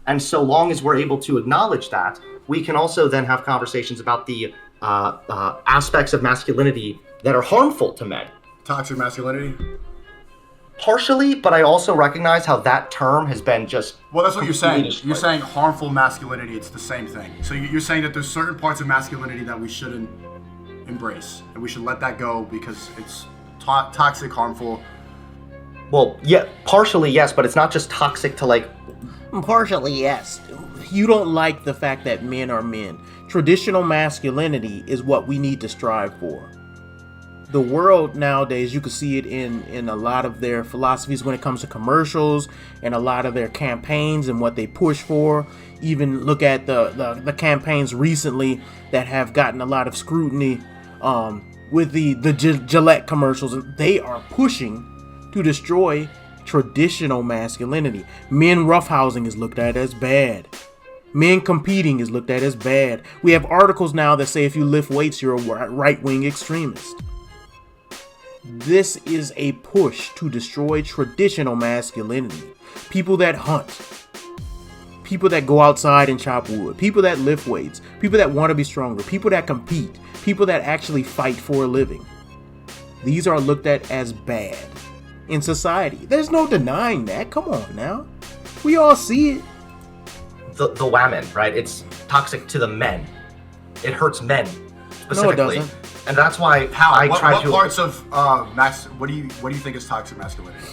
And so long as we're able to acknowledge that, we can also then have conversations about the aspects of masculinity that are harmful to men. Toxic masculinity? Partially, but I also recognize how that term has been just... Well, that's what you're saying. You're saying harmful masculinity, it's the same thing. So you're saying that there's certain parts of masculinity that we shouldn't embrace, and we should let that go because it's toxic, harmful. Well, yeah, partially, yes, but it's not just toxic to, like... Partially, yes. You don't like the fact that men are men. Traditional masculinity is what we need to strive for. The world nowadays, you can see it in a lot of their philosophies when it comes to commercials and a lot of their campaigns and what they push for. Even look at the campaigns recently that have gotten a lot of scrutiny with the Gillette commercials. They are pushing to destroy traditional masculinity. Men roughhousing is looked at as bad. Men competing is looked at as bad. We have articles now that say if you lift weights, you're a right-wing extremist. This is a push to destroy traditional masculinity. People that hunt, people that go outside and chop wood, people that lift weights, people that want to be stronger, people that compete, people that actually fight for a living. These are looked at as bad in society. There's no denying that. Come on now. We all see it. The women, right? It's toxic to the men. It hurts men specifically. No, it doesn't. And that's why what parts of what do you think is toxic masculinity?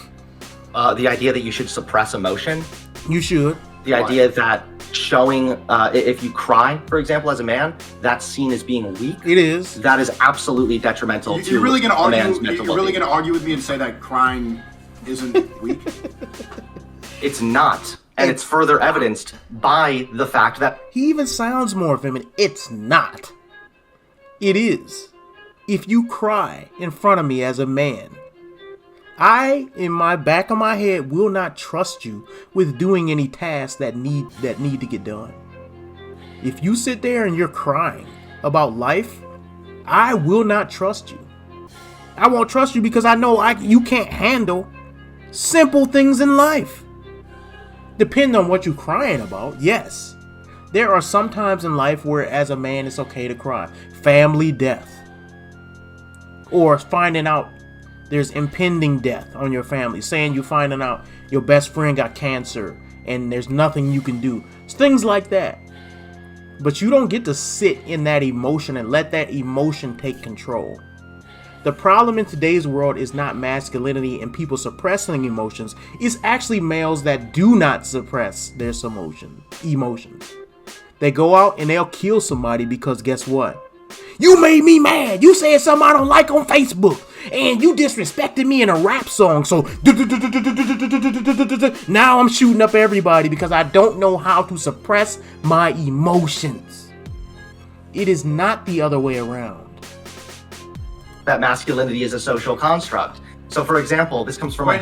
The idea that you should suppress emotion. You should. The idea that showing if you cry, for example, as a man, that's seen as being weak. It is. That is absolutely detrimental to you're really gonna a man's argue. mental You're really well-being. going to argue with me and say that crying isn't weak? It's not. And it's further evidenced by the fact that He even sounds more feminine. It's not. It is. If you cry in front of me as a man, I, in my back of my head, will not trust you with doing any tasks that need to get done. If you sit there and you're crying about life, I will not trust you. I won't trust you because I know you can't handle simple things in life. Depending on what you're crying about, yes. There are some times in life where as a man it's okay to cry. Family death. Or finding out there's impending death on your family. Saying you're finding out your best friend got cancer and there's nothing you can do. It's things like that. But you don't get to sit in that emotion and let that emotion take control. The problem in today's world is not masculinity and people suppressing emotions. It's actually males that do not suppress their emotions. They go out and they'll kill somebody because guess what? You made me mad. You said something I don't like on Facebook. And you disrespected me in a rap song. So now I'm shooting up everybody because I don't know how to suppress my emotions. It is not the other way around. that masculinity is a social construct. So, for example, this comes from no.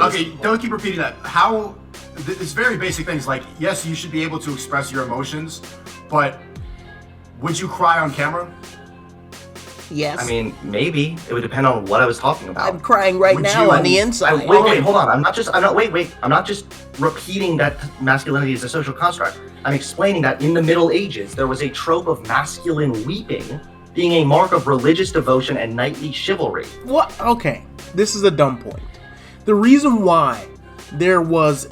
Okay, don't keep repeating that. How? It's very basic things. Like, yes, you should be able to express your emotions, but would you cry on camera? Yes. I mean, maybe. It would depend on what I was talking about. I'm crying right now on the inside. Wait, hold on. I'm not just repeating that masculinity is a social construct. I'm explaining that in the Middle Ages, there was a trope of masculine weeping being a mark of religious devotion and knightly chivalry. What? Okay. This is a dumb point. The reason why there was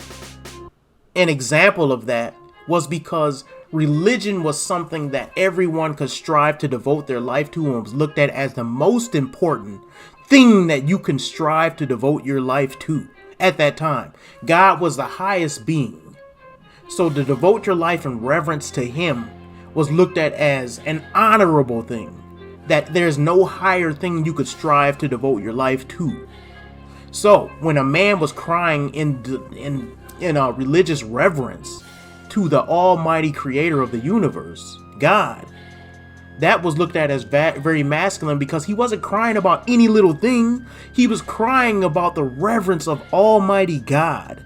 an example of that was because religion was something that everyone could strive to devote their life to and was looked at as the most important thing that you can strive to devote your life to at that time. God was the highest being. So to devote your life in reverence to him was looked at as an honorable thing, that there's no higher thing you could strive to devote your life to. So when a man was crying in a religious reverence to the almighty creator of the universe, God, that was looked at as very masculine because he wasn't crying about any little thing. He was crying about the reverence of almighty God.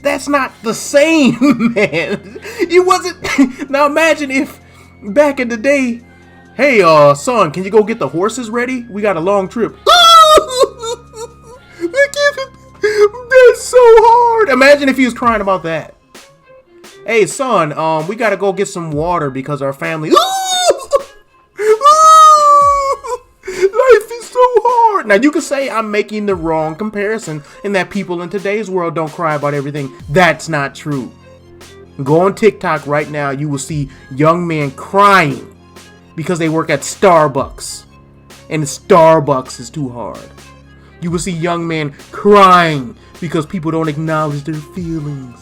That's not the same, man. It wasn't. Now imagine if back in the day, hey, son, can you go get the horses ready? We got a long trip. That's so hard. Imagine if he was crying about that. Hey, son, we gotta go get some water because our family. Life is so hard. Now, you could say I'm making the wrong comparison and that people in today's world don't cry about everything. That's not true. Go on TikTok right now. You will see young men crying because they work at Starbucks. And Starbucks is too hard. You will see young men crying because people don't acknowledge their feelings.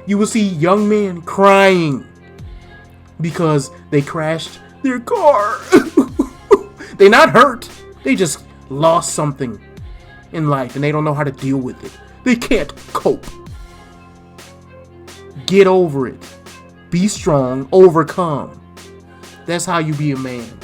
You will see young men crying because they crashed their car. They're not hurt. They just lost something in life and they don't know how to deal with it. They can't cope. Get over it. Be strong. Overcome. That's how you be a man.